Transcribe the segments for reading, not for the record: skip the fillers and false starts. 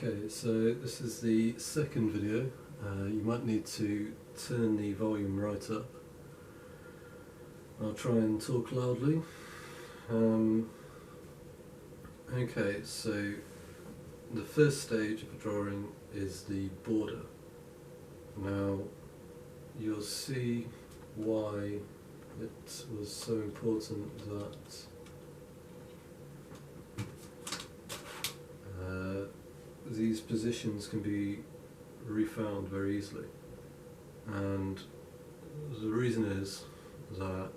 Okay, so this is the second video. You might need to turn the volume right up. I'll try and talk loudly. Okay, so the first stage of a drawing is the border. Now, you'll see why it was so important that these positions can be refound very easily, and the reason is that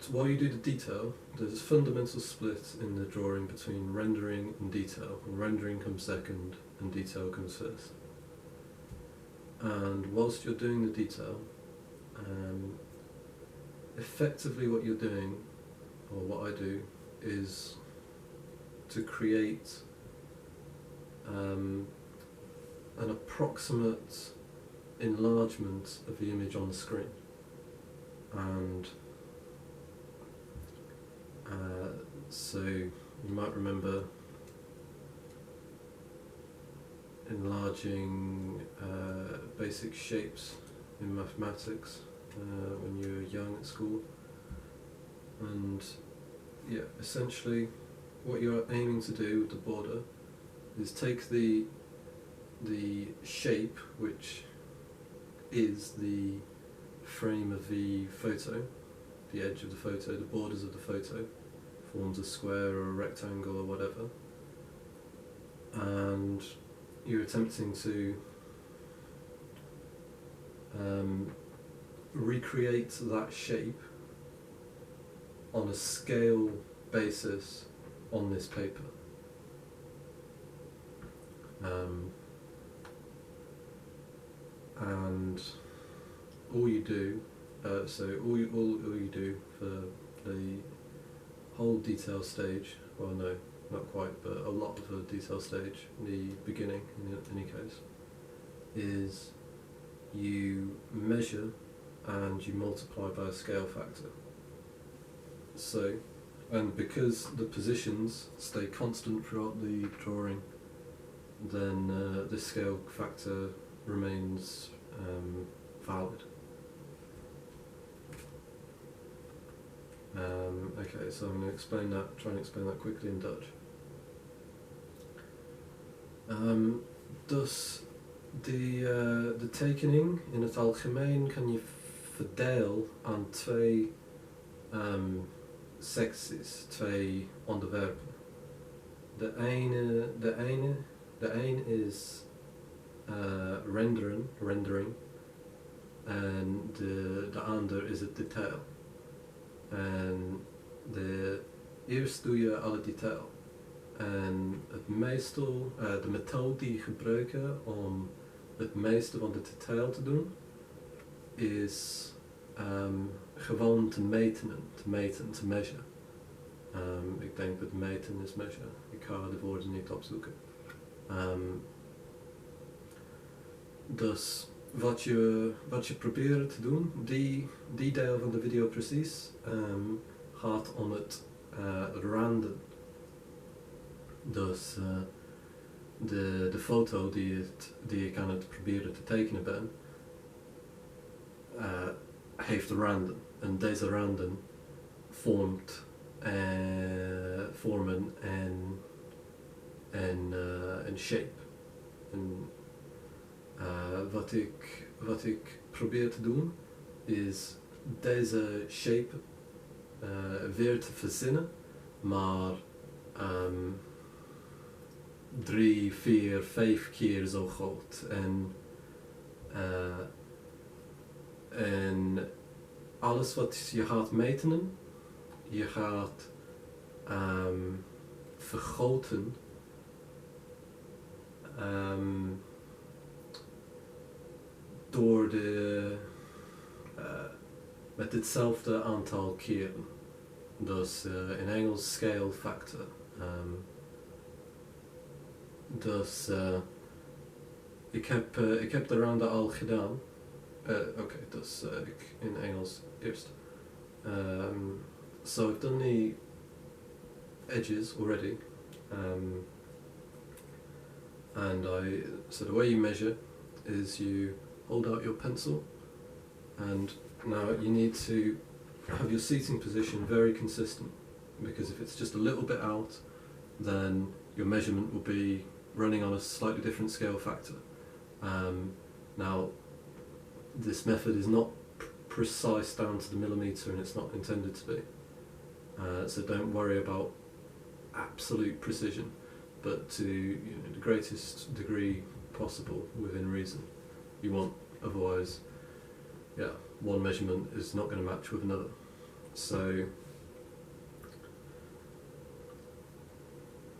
while you do the detail, there's a fundamental split in the drawing between rendering and detail, and rendering comes second and detail comes first. And whilst you're doing the detail, effectively what you're doing, or what I do, is to create an approximate enlargement of the image on the screen. And so you might remember enlarging basic shapes in mathematics when you were young at school. And yeah, essentially what you're aiming to do with the border is take the shape, which is the frame of the photo, the edge of the photo, the borders of the photo, forms a square or a rectangle or whatever, and you're attempting to recreate that shape on a scale basis on this paper. And all you do, all you do for the whole detail stage, well no, not quite, but a lot of the detail stage, the beginning in any case, is you measure and you multiply by a scale factor. So, and because the positions stay constant throughout the drawing, then this scale factor remains valid. Okay, so I'm going to try and explain that quickly in Dutch. Dus de tekening in het algemeen kan je verdelen aan twee secties, twee onderwerpen. De een is rendering, en de ander is het detail. En eerst doe je alle detail. En de methode die je gebruikt om het meeste van de detail te doen, is gewoon te meten, te measure. Ik denk dat meten is measure. Ik ga de woorden niet opzoeken. Dus wat je probeert te doen, die deel van de video precies, gaat om het randen. Dus de foto die ik aan het proberen te tekenen ben, heeft randen. En deze randen vormen een shape. Wat ik probeer te doen, is deze shape weer te verzinnen, maar 3, 4, 5 keer zo groot. En alles wat je gaat meten, je gaat vergroten met hetzelfde aantal keren. Dus in Engels scale factor. Dus ik heb de randen al gedaan. Oké, dus in Engels eerst. So I've done the edges already, So the way you measure is you hold out your pencil, and now you need to have your seating position very consistent, because if it's just a little bit out, then your measurement will be running on a slightly different scale factor. Now, this method is not precise down to the millimetre, and it's not intended to be. So don't worry about absolute precision, but to the greatest degree possible within reason. You want, otherwise, one measurement is not going to match with another. So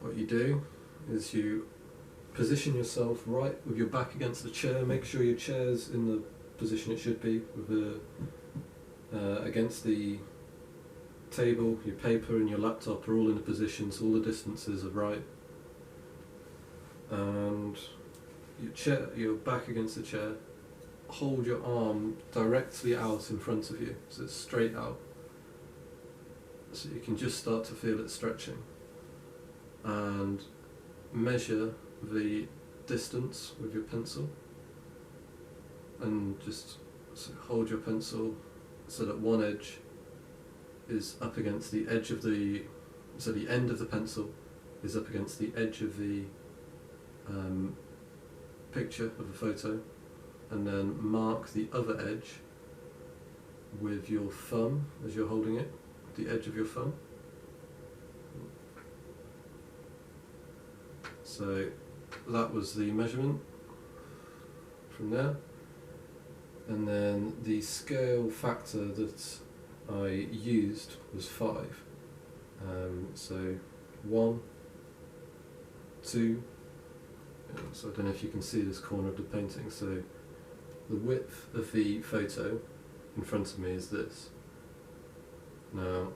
what you do is you position yourself right with your back against the chair. Make sure your chair's in the position it should be, with the against the table. Your paper and your laptop are all in a position, so all the distances are right. And your back against the chair. Hold your arm directly out in front of you, so it's straight out. So you can just start to feel it stretching. And measure the distance with your pencil. And just hold your pencil so that one edge is up against the edge of the end of the pencil is up against the edge of the picture of the photo, and then mark the other edge with your thumb as you're holding it, the edge of your thumb. So that was the measurement from there, and then the scale factor that I used was 5. So 1, 2, so I don't know if you can see this corner of the painting, so the width of the photo in front of me is this. Now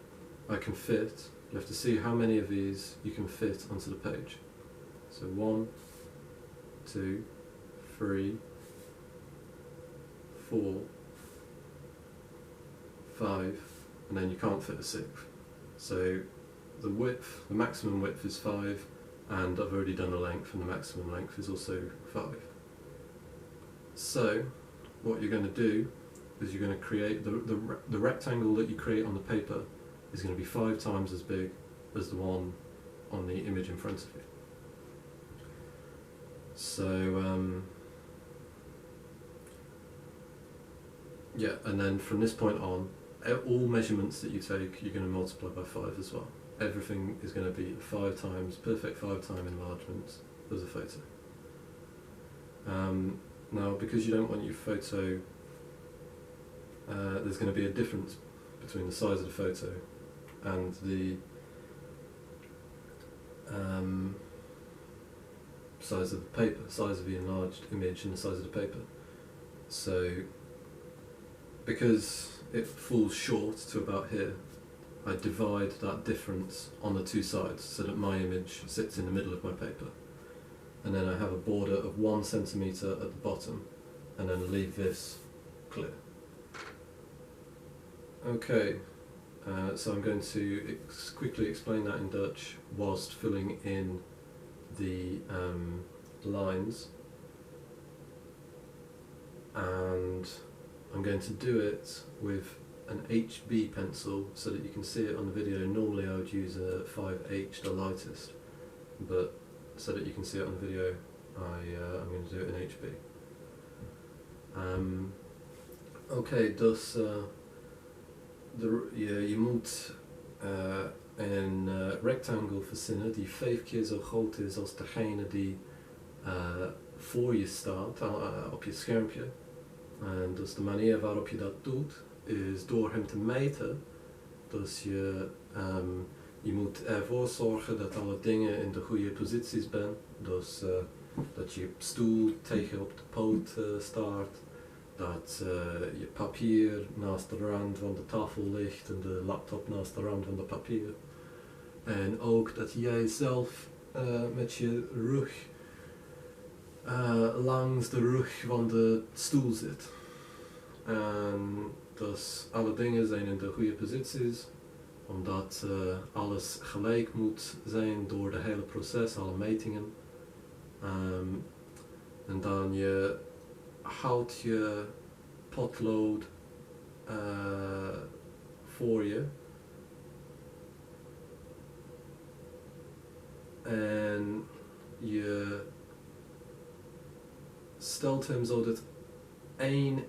I can fit, you have to see how many of these you can fit onto the page. So 1, 2, 3, 4, 5, and then you can't fit a 6th. So the width, the maximum width is 5, and I've already done the length, and the maximum length is also 5. So what you're going to do is you're going to create the rectangle that you create on the paper is going to be 5 times as big as the one on the image in front of you. So and then from this point on, all measurements that you take, you're going to multiply by 5 as well. Everything is going to be 5 times, perfect 5 time enlargements as a photo. Now, because you don't want your photo, there's going to be a difference between the size of the photo and the size of the paper, size of the enlarged image and the size of the paper. So, because it falls short to about here, I divide that difference on the two sides so that my image sits in the middle of my paper. And then I have a border of 1 centimetre at the bottom, and then leave this clear. Okay, so I'm going to quickly explain that in Dutch whilst filling in the lines, and I'm going to do it with an HB pencil so that you can see it on the video. Normally I would use a 5H, the lightest, but so that you can see it on the video, I'm going to do it in HB. Okay, dus je moet een rectangle verzinnen die 5 keer zo groot is als degene die voor je staat op je schermpje. En dus de manier waarop je dat doet is door hem te meten. Dus je moet ervoor zorgen dat alle dingen in de goede posities zijn. Dus dat je stoel tegen op de poot staat. Dat je papier naast de rand van de tafel ligt en de laptop naast de rand van de papier. En ook dat jij zelf met je rug langs de rug van de stoel zit. En dus alle dingen zijn in de goede posities. omdat alles gelijk moet zijn door de hele proces, alle metingen. En dan je houdt je potlood voor je. En je stelt hem zodat één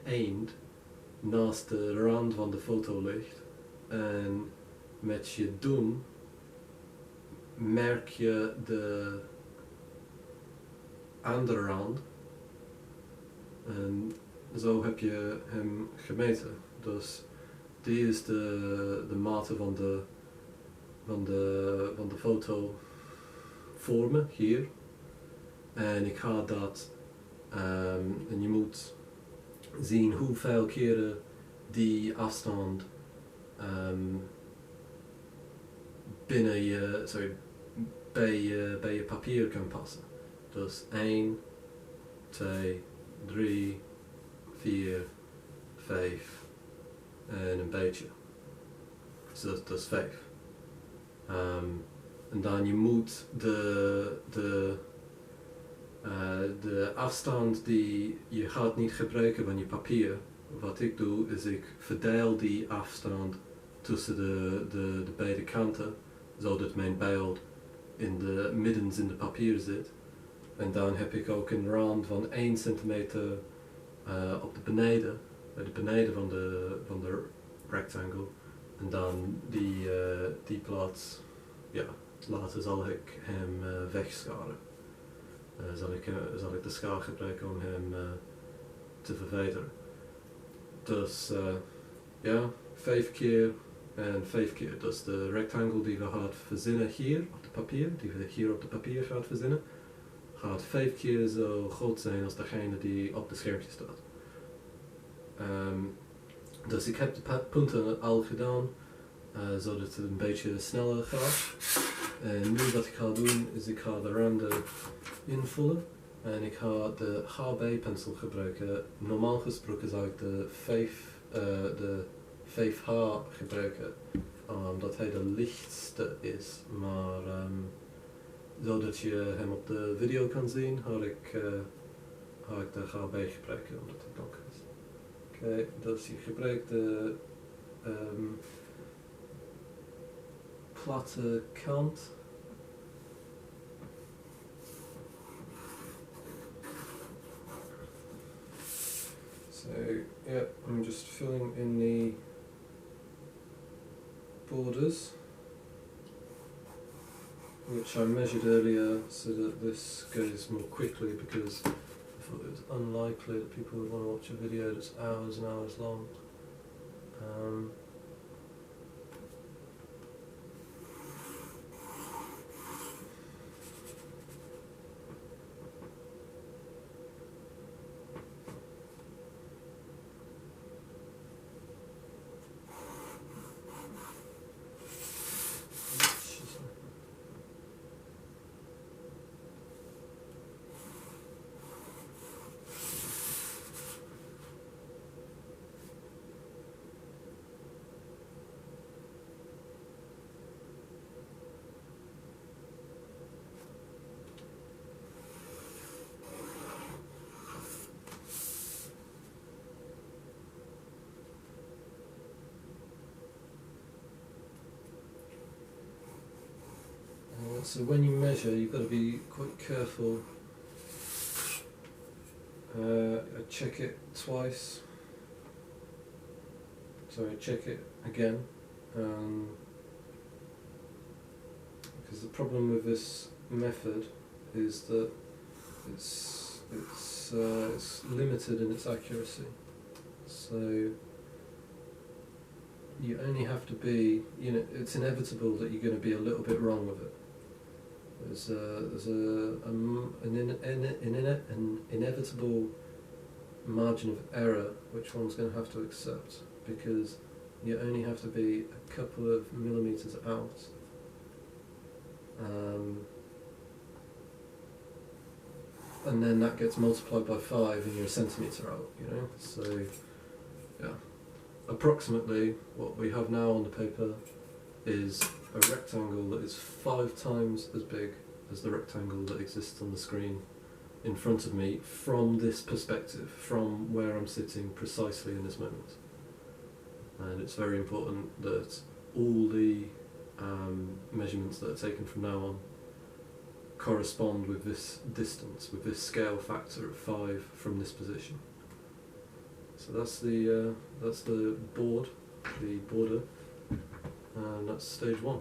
eind naast de rand van de foto ligt. En met je doen merk je de andere rand. En zo heb je hem gemeten. Dus die is de mate van de foto voor me, hier. En ik ga dat, en je moet zien hoeveel keren die afstand binnen je, bij je papier kan passen. Dus 1, 2, 3, 4, 5 en een beetje. Dus dat is 5. En dan je moet de afstand die je gaat niet gebruiken van je papier. Wat ik doe is ik verdeel die afstand tussen de beide kanten, zodat mijn beeld in de middens in de papier zit. En dan heb ik ook een rand van 1 centimeter op de beneden, bij de beneden van de rectangle. En dan die plaats, ja, later zal ik hem wegscharen. Zal ik de schaar gebruiken om hem te verwijderen. Dus ja, 5 keer en 5 keer. Dus de rectangle die we gaan verzinnen hier op het papier, die we hier op het papier gaan verzinnen, gaat 5 keer zo groot zijn als degene die op het schermpje staat. Dus ik heb de punten al gedaan, zodat het een beetje sneller gaat. En nu wat ik ga doen is ik ga de randen invullen en ik ga de HB-pensel gebruiken. Normaal gesproken zou ik de 5H gebruiken, omdat hij de lichtste is, maar zodat je hem op de video kan zien, ga ik de HB gebruiken omdat het donker is. Oké, dus je gebruikt de platte kant. So yeah, I'm just filling in the borders, which I measured earlier so that this goes more quickly, because I thought it was unlikely that people would want to watch a video that's hours and hours long. So when you measure, you've got to be quite careful. I check it twice. So I check it again. Because the problem with this method is that it's limited in its accuracy. So you only have to be, it's inevitable that you're going to be a little bit wrong with it. There's an inevitable margin of error which one's going to have to accept, because you only have to be a couple of millimeters out. And then that gets multiplied by 5 and you're a centimeter out, so yeah. approximately what we have now on the paper is a rectangle that is 5 times as big as the rectangle that exists on the screen in front of me from this perspective, from where I'm sitting precisely in this moment. And it's very important that all the measurements that are taken from now on correspond with this distance, with this scale factor of 5 from this position. So that's the board, the border, and that's stage 1.